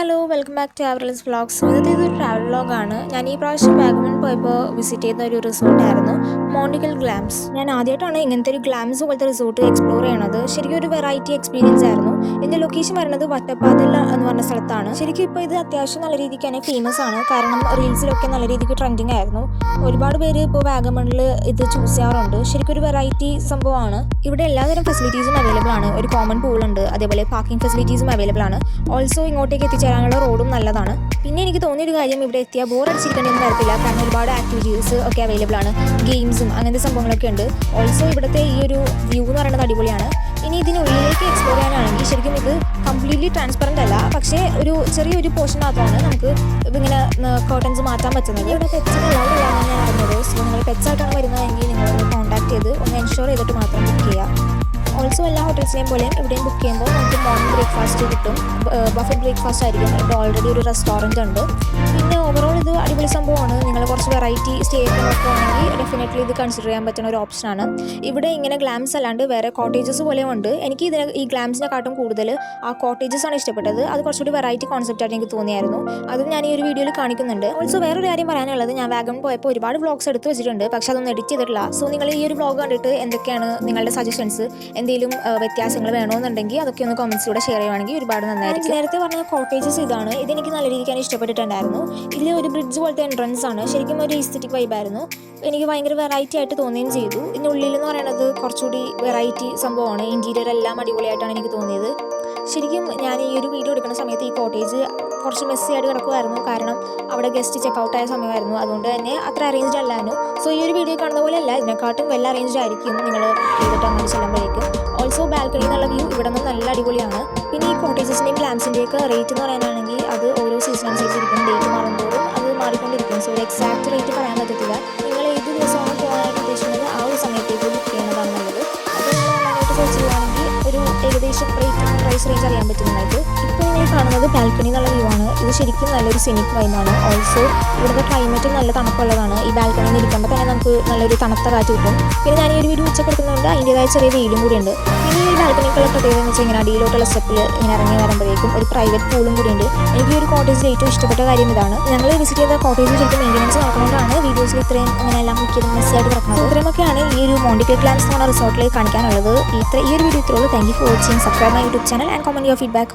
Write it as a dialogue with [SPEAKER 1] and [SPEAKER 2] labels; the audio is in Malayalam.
[SPEAKER 1] ഹലോ വെൽക്കം ബാക്ക് ടു ആവറൽസ് വ്ളോഗ്സ്. ഇതൊരു ട്രാവൽ വ്ളോഗാണ്. ഞാൻ ഈ പ്രാവശ്യം വാഗമൺ പോയപ്പോൾ വിസിറ്റ് ചെയ്യുന്ന ഒരു റിസോർട്ടായിരുന്നു മോണ്ടിക്കൽ ഗ്ലാംസ്. ഞാൻ ആദ്യമായിട്ടാണ് ഇങ്ങനത്തെ ഒരു ഗ്ലാംസ് പോലത്തെ റിസോർട്ട് എക്സ്പ്ലോർ ചെയ്യണത്. ശരിക്കും ഒരു വെറൈറ്റി എക്സ്പീരിയൻസ് ആയിരുന്നു. ഇതിൻ്റെ ലൊക്കേഷൻ വരുന്നത് വട്ടപ്പാതിൽ എന്ന് പറഞ്ഞ സ്ഥലത്താണ്. ശരിക്കും ഇപ്പോൾ ഇത് അത്യാവശ്യം നല്ല രീതിക്ക് തന്നെ ഫേമസ് ആണ്. കാരണം റീൽസിലൊക്കെ നല്ല രീതിക്ക് ട്രെൻഡിങ് ആയിരുന്നു. ഒരുപാട് പേര് ഇപ്പോൾ വാഗമണിൽ ഇത് ചൂസ് ചെയ്യാറുണ്ട്. ശരിക്കും ഒരു വെറൈറ്റി സംഭവമാണ്. ഇവിടെ എല്ലാതരം ഫെസിലിറ്റീസും അവൈലബിൾ ആണ്. ഒരു കോമൺ പൂളുണ്ട്, അതേപോലെ പാർക്കിംഗ് ഫെസിലിറ്റീസും അവൈലബിൾ ആണ്. ഓൾസോ ഇങ്ങോട്ടേക്ക് എത്തിച്ചേരാനുള്ള റോഡും നല്ലതാണ്. പിന്നെ എനിക്ക് തോന്നിയൊരു കാര്യം, ഇവിടെ എത്തിയാൽ ബോർ അടിച്ചിരിക്കേണ്ടെന്ന് വരത്തില്ല. കാരണം ഒരുപാട് ആക്ടിവിറ്റീസ് ഒക്കെ അവൈലബിൾ ആണ്, ഗെയിംസും അങ്ങനത്തെ സംഭവങ്ങളൊക്കെ ഉണ്ട്. ഓൾസോ ഇവിടുത്തെ ഈ ഒരു വ്യൂ എന്ന് പറയുന്നത് അടിപൊളിയാണ്. ഇനി ഇതിനുള്ളിലേക്ക് എക്സ്പ്ലോർ ചെയ്യാനാണെങ്കിൽ ശരിക്കും ഇത് കംപ്ലീറ്റ്ലി ട്രാൻസ്പെറൻ്റ് അല്ല, പക്ഷേ ഒരു ചെറിയൊരു പോർഷൻ മാത്രമാണ് നമുക്ക് ഇങ്ങനെ കർട്ടൻസ് മാറ്റാൻ പറ്റുന്നത്. ഇവിടെ പെറ്റ്സിന് അലൗഡ് അല്ലാന്നാണ് ഞാൻ അറിഞ്ഞത്. സോ നിങ്ങൾ പെറ്റ്സായിട്ടാണ് വരുന്നതെങ്കിൽ നിങ്ങളൊന്ന് കോൺടാക്ട് ചെയ്ത് ഒന്ന് എൻഷുർ ചെയ്തിട്ട് മാത്രം ബുക്ക് ചെയ്യുക. ഓൾസോ എല്ലാ ഹോട്ടൽസിനെയും പോലെയും ഇവിടെയും ബുക്ക് ചെയ്യുമ്പോൾ നമുക്ക് മോർണിംഗ് ബ്രേക്ക്ഫാസ്റ്റ് കിട്ടും. ബഫറ്റ് ബ്രേക്ക്ഫാസ്റ്റ് ആയിരിക്കും. ഇവിടെ ഓൾറെഡി ഒരു റെസ്റ്റോറൻറ്റ് ഉണ്ട്. പിന്നെ ഓവറോൾ ഇത് അടിപൊളി സംഭവമാണ്. നിങ്ങൾ കുറച്ച് വെറൈറ്റി സ്റ്റേ ഒക്കെ നോക്കുകയാണെങ്കിൽ ഡെഫിനറ്റ്ലി ഇത് കൺസിഡർ ചെയ്യാൻ പറ്റുന്ന ഒരു ഓപ്ഷനാണ്. ഇവിടെ ഇങ്ങനെ ഗ്ലാംസ് അല്ലാണ്ട് വേറെ കോട്ടേജസ് പോലെയും ഉണ്ട്. എനിക്ക് ഈ ഗ്ലാംസിനെക്കാട്ടും കൂടുതൽ ആ കോട്ടേജസ് ആണ് ഇഷ്ടപ്പെട്ടത്. അത് കുറച്ചുകൂടി വെറൈറ്റി കോൺസെപ്റ്റ് ആയിട്ട് എനിക്ക് തോന്നിയായിരുന്നു. അതും ഞാൻ ഈ ഒരു വീഡിയോയിൽ കാണിക്കുന്നുണ്ട്. ഓൾസോ വേറൊരു കാര്യം പറയാനുള്ളത്, ഞാൻ വാഗമൺ പോയപ്പോൾ ഒരുപാട് വ്ളോഗ്സ് എടുത്ത് വെച്ചിട്ടുണ്ട്, പക്ഷേ അതൊന്നും എഡിറ്റ് ചെയ്തിട്ടില്ല. സോ നിങ്ങൾ ഈ ഒരു വ്ളോഗ് കണ്ടിട്ട് എന്തൊക്കെയാണ് നിങ്ങളുടെ സജഷൻസ്, എന്തെങ്കിലും വ്യത്യാസങ്ങൾ വേണമെന്നുണ്ടെങ്കിൽ അതൊക്കെ ഒന്ന് കമൻസിലൂടെ ഷെയർ ചെയ്യുവാണെങ്കിൽ ഒരുപാട് നന്നായിരിക്കും. നേരത്തെ പറഞ്ഞ കോട്ടേജസ് ഇതാണ്. ഇതെനിക്ക് നല്ല രീതിക്ക് ഇഷ്ടപ്പെട്ടിട്ടുണ്ടായിരുന്നു. ഇതിൽ ഒരു ബ്രിഡ്ജ് പോലത്തെ എൻട്രൻസ് ആണ്. ശരിക്കും ഒരു ഈസ്തറ്റിക് വൈബായിരുന്നു. എനിക്ക് ഭയങ്കര വെറൈറ്റി ആയിട്ട് തോന്നുകയും ചെയ്തു. ഇതിനുള്ളിൽ എന്ന് പറയുന്നത് കുറച്ചുകൂടി വെറൈറ്റി സംഭവമാണ്. ഇൻറ്റീരിയർ എല്ലാം അടിപൊളിയായിട്ടാണ് എനിക്ക് തോന്നിയത്. ശരിക്കും ഞാൻ ഈ ഒരു വീഡിയോ എടുക്കുന്ന സമയത്ത് ഈ കോട്ടേജ് കുറച്ച് മെസ്സി ആയിട്ട് കിടക്കുമായിരുന്നു. കാരണം അവിടെ ഗസ്റ്റ് ചെക്കൗട്ട് ആയ സമയമായിരുന്നു. അതുകൊണ്ട് തന്നെ അത്ര അറേഞ്ച്ഡ് അല്ലായിരുന്നു. സോ ഈ ഒരു വീഡിയോ കാണുന്ന പോലെ അല്ല, ഇതിനെക്കാട്ടും വെൽ അറേഞ്ച്ഡ് ആയിരിക്കും നിങ്ങൾ ചെയ്തിട്ട് അങ്ങോട്ട് ചെല്ലുമ്പോഴേക്കും. ഓൾസോ ബാൽക്കണി എന്നുള്ള വ്യൂ ഇവിടെ നിന്ന് നല്ല അടിപൊളിയാണ്. പിന്നെ ഈ കോട്ടേജസിൻ്റെയും ഗ്ലാംസിൻ്റെയൊക്കെ റേറ്റ് എന്ന് പറയാനാണെങ്കിൽ അത് ഓരോ സീസൺ അനുസരിച്ചിരിക്കും. ഡേറ്റ് മാറുമ്പോഴും അത് മാറിക്കൊണ്ടിരിക്കും. സോ ഒരു എക്സാക്ട് റേറ്റ് പറയാൻ പറ്റത്തില്ല. നിങ്ങൾ ഏത് ദിവസമാണ് പോകാനായിട്ട് ഉദ്ദേശിക്കുന്നത് ആ ഒരു സമയത്തേക്ക് ബുക്ക് ചെയ്യുന്നതാണ് നല്ലത്. അപ്പോൾ നിങ്ങൾ ഓൺലൈനായിട്ട് സെർച്ച് ചെയ്യുകയാണെങ്കിൽ ഒരു ഏകദേശം പ്രൈസ് റേഞ്ച് അറിയാൻ പറ്റുന്നതായിട്ട്. ഇപ്പോൾ നിങ്ങൾ കാണുന്നത് ബാൽക്കണി എന്നുള്ള വ്യൂ ആണ്. ഇത് ശരിക്കും നല്ലൊരു സിനിക് വൈബാണ്. ഓൾസോ ഇവിടുത്തെ ക്ലൈമറ്റ് നല്ല തണുപ്പുള്ളതാണ്. ഈ ബാൽക്കണിയിൽ ഇരിക്കുമ്പോൾ തന്നെ നമുക്ക് നല്ലൊരു തണുത്ത കാറ്റ് കിട്ടും. പിന്നെ ഞാൻ ഈ ഒരു വീഡിയോ ഉച്ചക്ക് എടുക്കുന്നതുകൊണ്ട് അതിൻ്റേതായ ചെറിയ വെയിലും കൂടിയുണ്ട്. പിന്നെ ഈ ബാൽക്കണിക്കുള്ള പ്രത്യേകത എന്ന് വെച്ചാൽ ഇങ്ങനെ അടിയിലോട്ടുള്ള സ്റ്റെപ്പിൽ ഇങ്ങനെ ഇറങ്ങി വരുമ്പോഴേക്കും ഒരു പ്രൈവറ്റ് പൂളും കൂടിയുണ്ട്. എനിക്ക് ഈ ഒരു കോട്ടേജിൽ ഏറ്റവും ഇഷ്ടപ്പെട്ട കാര്യം ഇതാണ്. ഞങ്ങൾ വിസിറ്റ് ചെയ്ത കോട്ടേജിൽ ശരിക്കും മെയിൻ്റനൻസ് നടക്കുന്നതുകൊണ്ടാണ് വീഡിയോസിൽ ഇത്രയും ഇങ്ങനെയെല്ലാം മിക്കതും മെസ്സിയായിട്ട് കിടക്കുന്നത്. ഇത്രയൊക്കെയാണ് ഈ ഒരു മോണ്ടിക്കൽ ഗ്ലാംസ് എന്ന് പറഞ്ഞ റിസോർട്ടിൽ കാണിക്കാനുള്ളത്. ഈ ഒരു വീഡിയോ ഇത്രയുള്ളൂ. Thank you for watching. Subscribe my YouTube channel and comment your feedback.